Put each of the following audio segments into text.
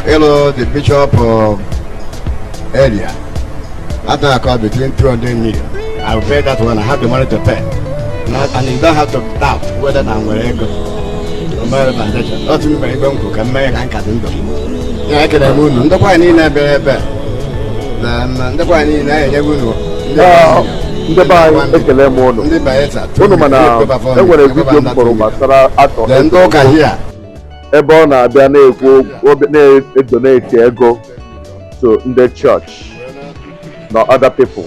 hello, the bishop area. After I call between 200 million, I will pay that one. I have the money to pay. And you don't have to doubt whether I'm going to go. Not me, but don't cook and make and cut into. I can have moon. The point in a better. The point in a the buy a lemon, the baeta, Tonumana, then when a video for Masara Ato, then talk here. Ebona, then they donate go to the church, not other people.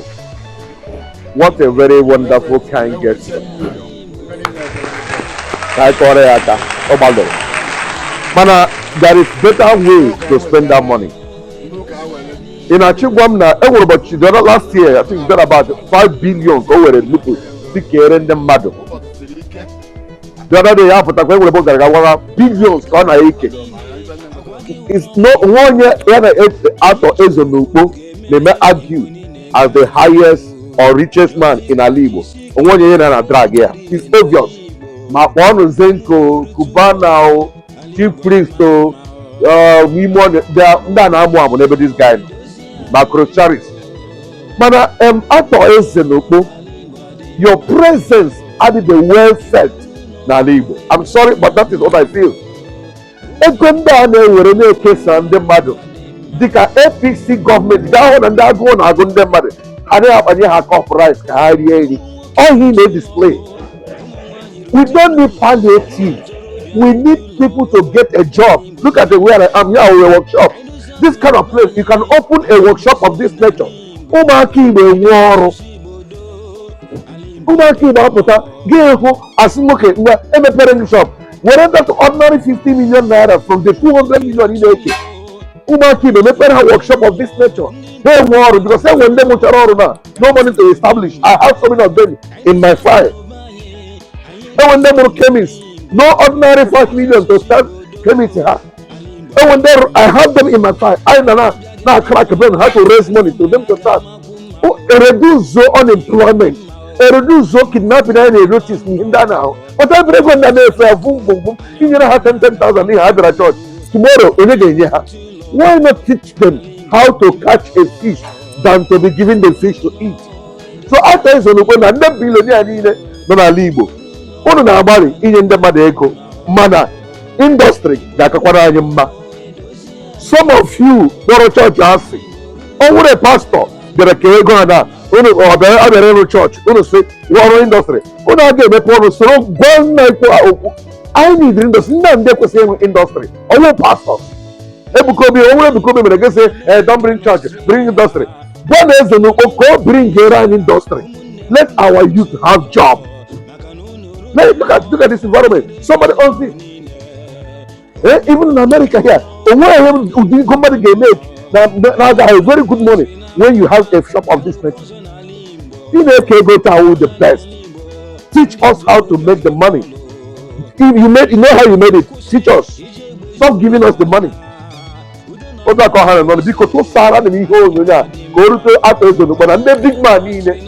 What a very wonderful kind gesture. Mana, there is better way to spend that money. In Achigwamna, the other last year, I think we got about 5 billion over the Lupu, Sikere and Mado. The other day, after billions, it's not 1 year out of Ezonupo, they may argue as the highest or richest man in Igbo. 1 year and a drag here. It's obvious. Mapon Zenko, Cubana, Chief Priest, we want this guy. Macro Charis. Mana ato ezenokpo, your presence added the well set na Igbo. I'm sorry, but that is what I feel. Ekwenda na ewere na ekesa ndị mmadụ dịka APC government ga na ndị agụụ na agụ ndị mmadụ adịghị akpanye ha cup rice ka ha rie nri. All he may display. We don't need palliative. We need people to get a job. Look at the way I am here with a workshop. This kind of place, you can open a workshop of this nature. Umaki be war. Umaki be apota. Geho asimoke na eme parent shop. Whatever to ordinary 50 million naira from the 200 million in the Umaki be parent workshop of this nature. They war because they when them na no money to establish. I have so many of them in my file. And when them chemists, no ordinary 5 million to start chemistry. And when I have them in my file, I now crack a brain how to raise money to them to start. Reduce unemployment, reduce kidnapping and notice in that now. But I break on the boom, boom, boom. You know, have 10,000 in a church. Tomorrow, why not teach them how to catch a fish than to be given the fish to eat? So after this, when I never billionaire in Igbo, one na abari in the Madeko, mana industry, like a some of you go to church asking, oh, a pastor, there are go na, or other church, say, war industry. When I get a problem, so one night I need industry, none of same industry. All pastors. Don't bring church, bring industry. One is the no go bring Iran industry. Let our youth have job. Look at this environment. Somebody owns it. Even in America here, somebody can make now have very good money when you have a shop of this nature. You know, go to the best. Teach us how to make the money. If you know how you made it. Teach us. Stop giving us the money. Because so Sarah and me go to Ato, but I'm the big man in it.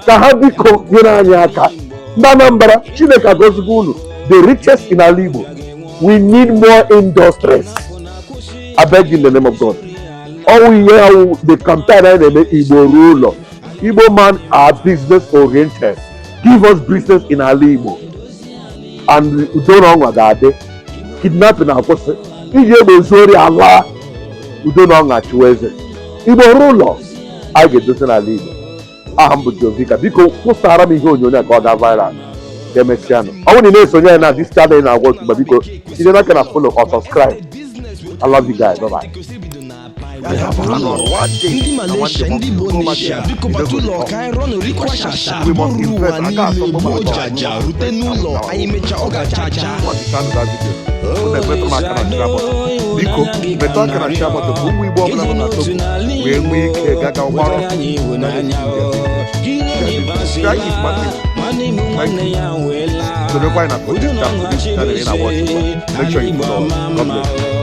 Kahabiko, Yunanyaka, Nanambara, Chineka Gosgulu, the richest in Igbo. We need more industries. I beg in the name of God. All we hear the compare the Igbo ruler. Igbo man are business oriented. Give us business in Igbo. And we don't know what that day. Kidnapping our person. Igbo sorry Allah. We don't know what you is. Igbo ruler. I get this in Igbo. Humble Jovika. Because who started me here? You know God that viral. I want to know so now this channel in our work, but because you don't can follow or subscribe. I love you guys. Bye bye. Ndị Malaysia, ndị Indonesia, biko batu ụlọ ka anyị rụọ n'orikwa shasha bụrụ ụwa niile gbuo jaja rute n'ụlọ anyị mecha ọ ga-achacha. Biko, metụ aka na chiamata ka ụmụ Igbo ọbụla nọ na Togo wee nwee ike gaga ụgbọrọ so make sure you follow. God bless you.